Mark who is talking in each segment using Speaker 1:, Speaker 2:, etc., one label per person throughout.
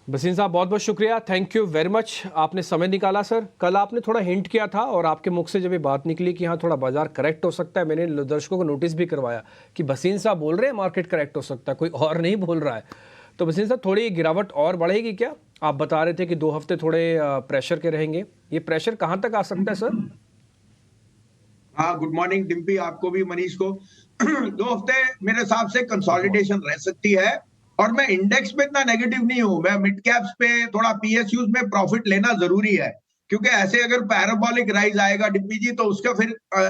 Speaker 1: बसीन साहब बहुत बहुत शुक्रिया, थैंक यू वेरी मच, आपने समय निकाला सर। कल आपने थोड़ा हिंट किया था और आपके मुख से जब ये बात निकली कि हाँ थोड़ा बाजार करेक्ट हो सकता है, मैंने दर्शकों को नोटिस भी करवाया कि बसीन साहब बोल रहे हैं मार्केट करेक्ट हो सकता है, कोई और नहीं बोल रहा है। तो बसीन साहब थोड़ी गिरावट और बढ़ेगी क्या? आप बता रहे थे कि 2 हफ्ते थोड़े प्रेशर के रहेंगे, ये प्रेशर कहाँ तक आ सकता है सर?
Speaker 2: हाँ, गुड मॉर्निंग डिम्पी, आपको भी मनीष को। 2 हफ्ते मेरे हिसाब से कंसोलिडेशन रह सकती है। और मैं इंडेक्स पे इतना नेगेटिव नहीं हूं, मैं मिड कैप्स पे थोड़ा पीएसयूज में प्रॉफिट लेना जरूरी है, क्योंकि ऐसे अगर पैराबोलिक राइज आएगा डिम्पी जी, तो उसका फिर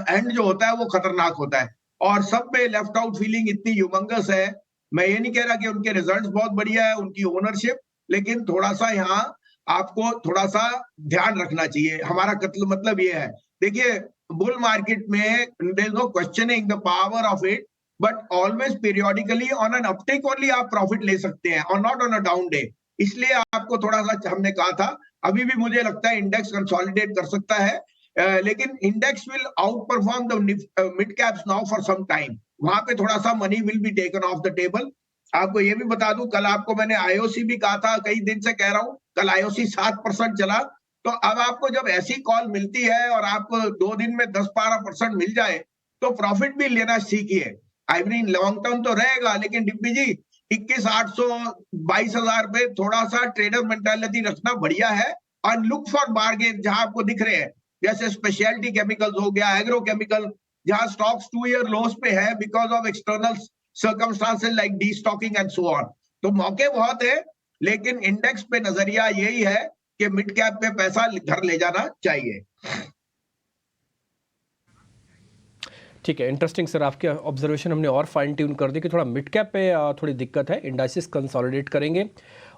Speaker 2: एंड जो होता है वो खतरनाक होता है। और सब पे लेफ्ट आउट फीलिंग इतनी ह्यूमंगस है। मैं ये नहीं कह रहा कि उनके रिजल्ट्स बहुत बढ़िया है, उनकी ओनरशिप, लेकिन थोड़ा सा यहाँ आपको थोड़ा सा ध्यान रखना चाहिए। हमारा मतलब ये है, देखिए बुल मार्केट में there is no questioning the power of it, but always periodically on an uptake only आप प्रॉफिट ले सकते हैं और not on a down day. इसलिए आपको थोड़ा सा हमने कहा था, अभी भी मुझे लगता है इंडेक्स कंसोलिडेट कर सकता है, लेकिन index will outperform the mid caps now for some time. वहां पे थोड़ा सा money will be taken off the table. आपको ये भी बता दूं, कल आपको मैंने आईओसी भी कहा था, कई दिन से कह रहा हूं, कल आईओसी 7% चला। तो अब आपको जब ऐसी कॉल मिलती है और आपको 2 दिन में 10-12% मिल जाए, तो प्रॉफिट भी लेना सीखिए। आई मीन लॉन्ग टर्म तो रहेगा, लेकिन डिम्पी जी 21,800 22,000 पे थोड़ा सा ट्रेडर मेंटालिटी रखना बढ़िया है। और लुक फॉर बार्गेन जहां आपको दिख रहे हैं, जैसे स्पेशलिटी केमिकल्स हो गया, एग्रो केमिकल, जहां स्टॉक्स 2 ईयर लोस पे है because of external circumstances like destocking and so on. तो मौके बहुत है, लेकिन इंडेक्स पे नजरिया यही है कि मिड कैप पे पैसा घर ले जाना चाहिए।
Speaker 1: ठीक है, इंटरेस्टिंग सर, आपके ऑब्जर्वेशन हमने और फाइन ट्यून कर दी कि थोड़ा मिड कैप पे थोड़ी दिक्कत है, इंडाइसिस कंसोलिडेट करेंगे।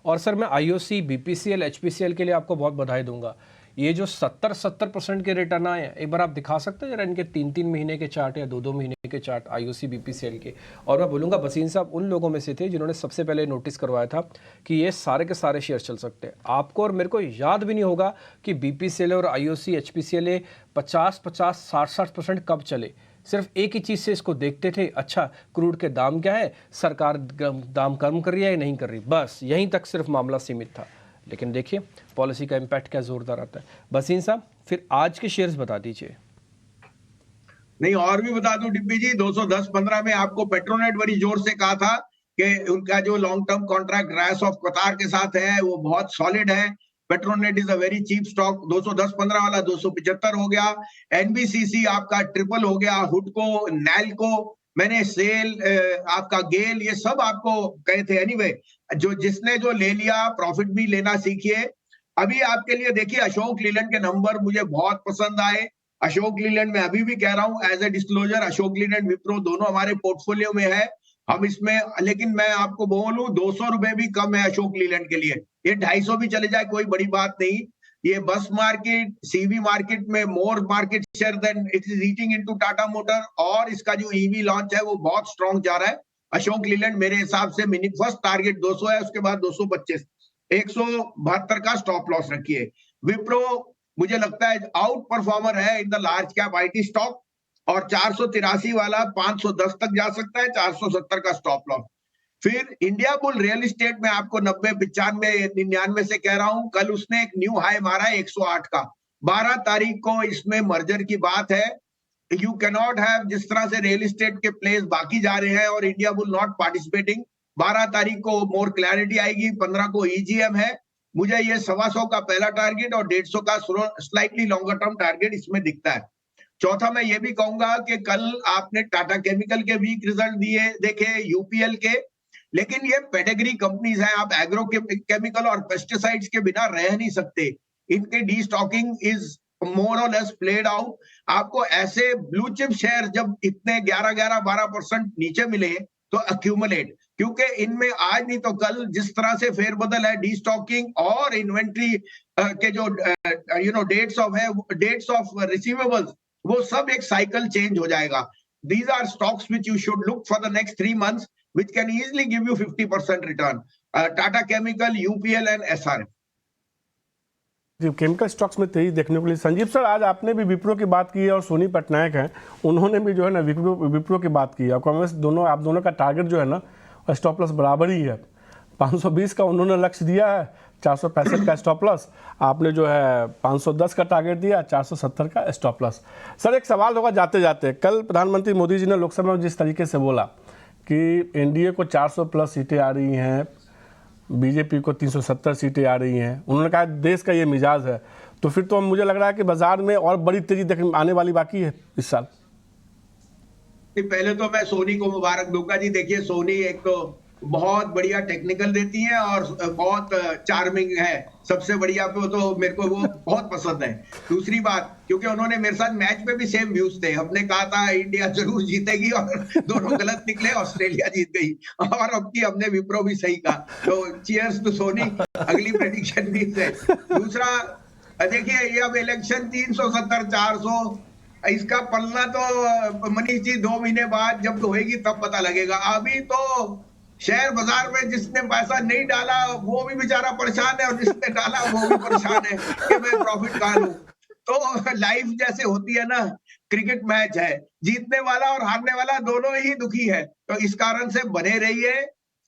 Speaker 1: और सर मैं आईओसी, बीपीसीएल, एचपीसीएल के लिए आपको बहुत बधाई दूंगा। ये जो 70% के रिटर्न आए हैं, एक बार आप दिखा सकते हैं जरा इनके 3-3 महीने के चार्ट या 2-2 महीने के चार्ट आईओसी, बीपीसीएल के। और मैं बोलूँगा बसीन साहब उन लोगों में से थे जिन्होंने सबसे पहले नोटिस करवाया था कि ये सारे के सारे शेयर चल सकते हैं। आपको और मेरे को याद भी नहीं होगा कि बीपीसीएल और आईओसी, एचपीसीएल 50-50, 60-60% कब चले। सिर्फ एक ही चीज़ से इसको देखते थे, अच्छा क्रूड के दाम क्या है, सरकार दाम कम कर रही है या नहीं कर रही, बस यहीं तक सिर्फ मामला सीमित था। लेकिन देखिए पॉलिसी का इम्पैक्ट क्या जोरदार आता है। बसीन साहब फिर आज के शेयर्स बता दीजिए।
Speaker 2: नहीं, और भी बता दूं डिम्पी जी, 210-15 में आपको पेट्रोनेट बड़ी जोर से कहा था कि उनका जो लॉन्ग टर्म कॉन्ट्रैक्ट रायस ऑफ कतार के साथ है वो बहुत सॉलिड है। Petronet is a very cheap stock. 210-15 वाला 275 हो गया। एनबीसीसी आपका ट्रिपल हो गया। हुडको, नैलको, मैंने सेल, आपका गेल, ये सब आपको कहे थे। एनीवे, जो जिसने जो ले लिया, प्रॉफिट भी लेना सीखिए। अभी आपके लिए देखिए, अशोक लीलैंड के नंबर मुझे बहुत पसंद आए। अशोक लीलैंड में अभी भी कह रहा हूं, as a disclosure, Ashok Leyland, Wipro दोनों हमारे पोर्टफोलियो में है। हम इसमें, लेकिन मैं आपको बोलूं, 200 रुपए भी कम है अशोक लीलैंड के लिए। ये 250 भी चले जाए कोई बड़ी बात नहीं। ये बस मार्केट, सीवी मार्केट में more market share than it is reaching into Tata motor, और इसका जो ईवी लॉन्च है वो बहुत स्ट्रॉन्ग जा रहा है। अशोक लीलैंड मेरे हिसाब से मिनी फर्स्ट टारगेट 200 है, उसके बाद 225, 172 का स्टॉप लॉस रखिए। विप्रो मुझे लगता है आउट परफॉर्मर है in the large cap IT stock, और 483 वाला 510 तक जा सकता है, 470 का स्टॉप लॉस। फिर इंडिया बुल रियल एस्टेट में आपको 90, 95, 99 से कह रहा हूं, कल उसने एक न्यू हाई मारा है 108 का। 12 तारीख को इसमें मर्जर की बात है। यू कैन नॉट हैव, जिस तरह से रियल एस्टेट के प्लेस बाकी जा रहे हैं और इंडिया बुल नॉट पार्टिसिपेटिंग। 12 तारीख को मोर क्लैरिटी आएगी, 15 को ईजीएम है। मुझे ये 125 का पहला टारगेट और 150 का स्लाइटली लॉन्गर टर्म टारगेट इसमें दिखता है। चौथा, मैं ये भी कहूंगा कि कल आपने टाटा केमिकल के वीक रिजल्ट दिए देखे, यूपीएल के, लेकिन ये पेडिग्री कंपनीज हैं। आप एग्रो केमिकल और पेस्टिसाइड्स के बिना रह नहीं सकते। इनके डी स्टॉकिंग इज मोर और लेस प्लेड आउट। आपको ऐसे ब्लू चिप शेयर जब इतने 11-12% नीचे मिले, तो अक्यूमुलेट, क्योंकि इनमें आज नहीं तो कल जिस तरह से फेरबदल है, डी स्टॉकिंग और इन्वेंट्री के जो डेट्स ऑफ रिसीवेबल्स, वो सब एक साइकिल चेंज हो जाएगा। These are stocks which you should look for the next 3 months, which can easily give you 50% return. Tata Chemical, UPL and SRF.
Speaker 3: जी, केमिकल स्टॉक्स में तेजी देखने को लिए। संजीव सर, आज आपने भी विप्रो की बात की है और सोनी पटनायक हैं, उन्होंने भी जो है ना विप्रो की बात की है। आप दोनों का टारगेट जो है ना, स्टॉप लॉस बराबर ही है। 520 का उन्होंने लक्ष्य दिया है, 465 का स्टॉप लॉस, आपने जो है 510 का टारगेट दिया, 470 का स्टॉप लॉस। सर एक सवाल होगा जाते जाते, कल प्रधानमंत्री मोदी जी ने लोकसभा में जिस तरीके से बोला कि एनडीए को 400 प्लस सीटें आ रही हैं, बीजेपी को 370 सीटें आ रही हैं, उन्होंने कहा देश का ये मिजाज है, तो फिर तो मुझे लग रहा है कि बाजार में और बड़ी तेजी देखने आने वाली बाकी है इस साल।
Speaker 2: पहले तो मैं सोनी को मुबारक दूंगा जी। देखिए सोनी एक तो बहुत बढ़िया टेक्निकल देती है और बहुत चार्मिंग है। सबसे बढ़िया पे तो मेरे को वो बहुत पसंद है। दूसरी बात, क्योंकि उन्होंने मेरे साथ मैच पे भी सेम व्यूज थे, हमने कहा था इंडिया जरूर जीतेगी और दोनों गलत निकले, ऑस्ट्रेलिया जीत गई और अब की हमने विप्रो भी सही कहा। तो चीयर्स टू सोनी, अगली प्रेडिक्शन भी है। दूसरा देखिए, ये अब इलेक्शन 370 400, इसका पलना तो मनीष जी 2 महीने बाद जब होएगी तब पता लगेगा। अभी तो शेयर बाजार में जिसने पैसा नहीं डाला वो भी बेचारा परेशान है और जिसने डाला वो भी परेशान है कि मैं प्रॉफिट कहाँ लूं। तो लाइफ जैसे होती है ना, क्रिकेट मैच है, जीतने वाला और हारने वाला दोनों ही दुखी है। तो इस कारण से बने रहिए।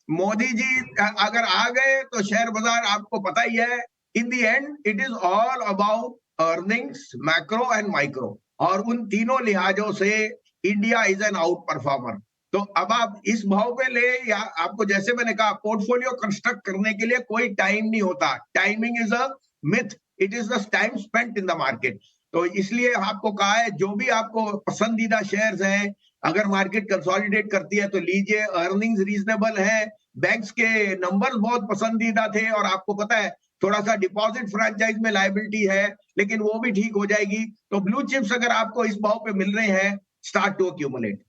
Speaker 2: मोदी जी अगर आ गए तो शेयर बाजार आपको पता ही है, in the end it is all about earnings, macro and micro, और उन तीनों लिहाजों से India is an out performer. तो अब आप इस भाव पे ले, या आपको जैसे मैंने कहा पोर्टफोलियो कंस्ट्रक्ट करने के लिए कोई टाइम नहीं होता। Timing is a myth, it is the time spent in the market. तो इसलिए आपको कहा है जो भी आपको पसंदीदा शेयर्स हैं, अगर मार्केट कंसोलिडेट करती है तो लीजिए, अर्निंग्स रीजनेबल है, बैंक्स के नंबर्स बहुत पसंदीदा थे, और आपको पता है थोड़ा सा डिपॉजिट फ्रेंचाइज में लायबिलिटी है, लेकिन वो भी ठीक हो जाएगी। तो ब्लू चिप्स अगर आपको इस भाव पे मिल रहे हैं, स्टार्ट टू अक्यूमुलेट।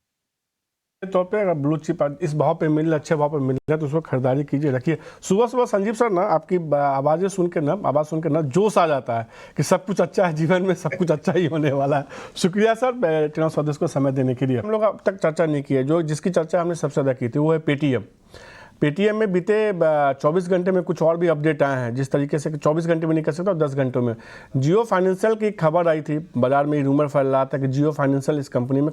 Speaker 3: तौर पे अगर ब्लू चिप इस भाव पे मिल रहा, अच्छे भाव पे मिल रहा है तो उसको खरीदारी कीजिए, रखिए। सुबह सुबह संजीव सर ना आपकी आवाज़ सुन के ना जोश आ जाता है कि सब कुछ अच्छा है जीवन में, सब कुछ अच्छा ही होने वाला है। शुक्रिया सर टेन स्वदेश को समय देने के लिए। हम लोग अब तक चर्चा नहीं की है, जो जिसकी चर्चा हमने सबसे ज़्यादा की थी वो है पेटीएम। पेटीएम में बीते 24 घंटे में कुछ और भी अपडेट आए हैं, जिस तरीके से 24 घंटे में नहीं कर सकता, 10 घंटों में जियो फाइनेंशियल की खबर आई थी, बाजार में रूमर फैल रहा था कि जियो फाइनेंशियल इस कंपनी में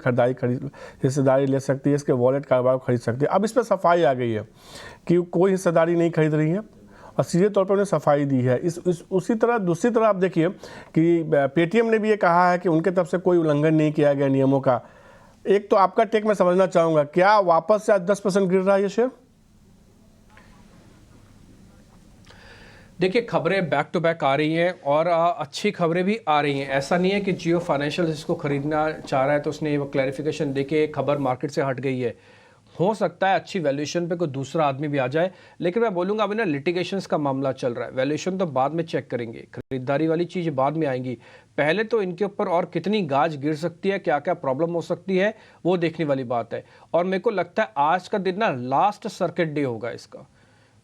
Speaker 3: हिस्सेदारी ले सकती है, इसके वॉलेट कारोबार को खरीद सकती है। अब इस पर सफाई आ गई है कि कोई हिस्सेदारी नहीं खरीद रही है और सीधे तौर पर उन्हें सफाई दी है। उसी तरह दूसरी तरह आप देखिए कि पेटीएम ने भी ये कहा है कि उनके तरफ से कोई उल्लंघन नहीं किया गया नियमों का। एक तो आपका टेक मैं समझना चाहूँगा, क्या वापस से आज 10% गिर रहा है ये शेयर?
Speaker 1: देखिए खबरें बैक टू बैक आ रही हैं और अच्छी खबरें भी आ रही हैं। ऐसा नहीं है कि जियो फाइनेंशियल इसको खरीदना चाह रहा है तो उसने वो क्लैरिफिकेशन देके खबर मार्केट से हट गई है। हो सकता है अच्छी वैल्यूएशन पे कोई दूसरा आदमी भी आ जाए, लेकिन मैं बोलूँगा अभी ना लिटिगेशंस का मामला चल रहा है, वैल्यूएशन तो बाद में चेक करेंगे, खरीदारी वाली चीज़ बाद में आएंगी। पहले तो इनके ऊपर और कितनी गाज गिर सकती है, क्या क्या प्रॉब्लम हो सकती है, वो देखने वाली बात है। और मेरे को लगता है आज का दिन ना लास्ट सर्किट डे होगा इसका,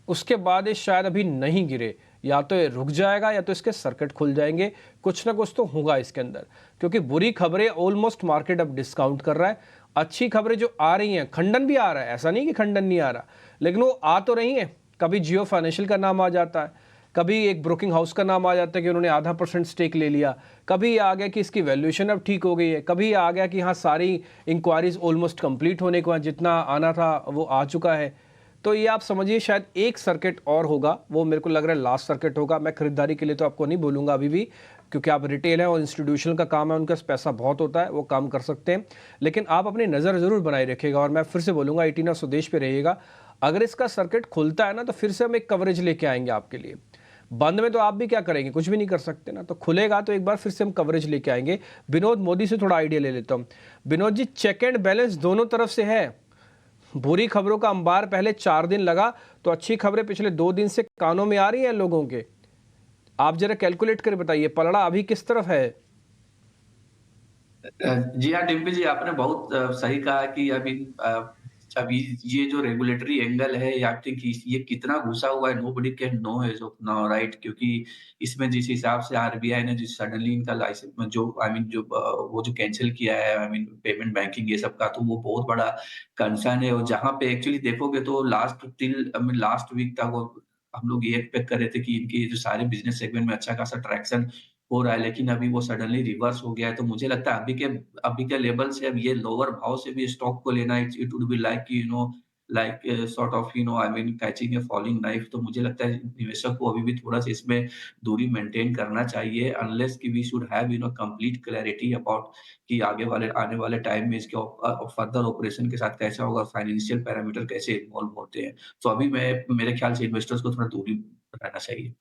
Speaker 1: उसके बाद ये शायद अभी नहीं गिरे, या तो ये रुक जाएगा या तो इसके सर्किट खुल जाएंगे, कुछ ना कुछ तो होगा इसके अंदर। क्योंकि बुरी खबरें ऑलमोस्ट मार्केट अब डिस्काउंट कर रहा है, अच्छी खबरें जो आ रही हैं, खंडन भी आ रहा है, ऐसा नहीं कि खंडन नहीं आ रहा, लेकिन वो आ तो रही है। कभी जियो फाइनेंशियल का नाम आ जाता है, कभी एक ब्रोकिंग हाउस का नाम आ जाता है कि उन्होंने 0.5% स्टेक ले लिया, कभी आ गया कि इसकी वैल्यूएशन अब ठीक हो गई है, कभी आ गया कि हाँ सारी इंक्वायरीज ऑलमोस्ट कंप्लीट होने के बाद जितना आना था वो आ चुका है। तो ये आप समझिए शायद एक सर्किट और होगा, वो मेरे को लग रहा है लास्ट सर्किट होगा। मैं खरीदारी के लिए तो आपको नहीं बोलूँगा अभी भी, क्योंकि आप रिटेल हैं और इंस्टीट्यूशनल का काम है, उनका पैसा बहुत होता है, वो काम कर सकते हैं, लेकिन आप अपनी नज़र ज़रूर बनाए रखिएगा। और मैं फिर से बोलूँगा 18 स्वदेश पे रहिएगा। अगर इसका सर्किट खुलता है ना तो फिर से हम एक कवरेज लेके आएंगे आपके लिए। बंद में तो आप भी क्या करेंगे, कुछ भी नहीं कर सकते ना, तो खुलेगा तो एक बार फिर से हम कवरेज लेके आएंगे। विनोद मोदी से थोड़ा आइडिया ले लेता हूँ। Vinod ji, check and balance दोनों तरफ से है। बुरी खबरों का अंबार पहले 4 दिन लगा, तो अच्छी खबरें पिछले 2 दिन से कानों में आ रही हैं लोगों के। आप जरा कैलकुलेट कर बताइए पलड़ा अभी किस तरफ है।
Speaker 4: जी हाँ, डिम्पल जी, आपने बहुत सही कहा कि अभी ये जो रेगुलेटरी एंगल है या कि ये कितना घुसा हुआ है, nobody can no as of now, right? क्योंकि इसमें जिस हिसाब से आरबीआई ने जो सडनली इनका लाइसेंस जो वो जो कैंसल किया है, पेमेंट बैंकिंग ये सब का, तो वो बहुत बड़ा कंसर्न है। और जहाँ पे एक्चुअली देखोगे तो लास्ट वीक तक वो हम लोग ये एक्सपेक्ट कर रहे थे कि इनके जो सारे बिज़नेस सेगमेंट में अच्छा खासा ट्रैक्शन हो रहा है, लेकिन अभी वो सडनली रिवर्स हो गया है। तो मुझे लगता है अभी के लेवल से अब ये लोअर भाव से भी स्टॉक को लेना, it would be like like sort of I mean catching a falling knife. तो मुझे लगता है निवेशक को अभी भी थोड़ा-सा इसमें दूरी मेंटेन करना चाहिए अनलेस कि we should have complete clarity about कि आने वाले टाइम में इसके फर्दर ऑपरेशन के साथ कैसा होगा, फाइनेंशियल पैरामीटर कैसे इन्वॉल्व होते हैं। तो अभी मैं मेरे ख्याल से इन्वेस्टर्स को थोड़ा दूरी रहना चाहिए।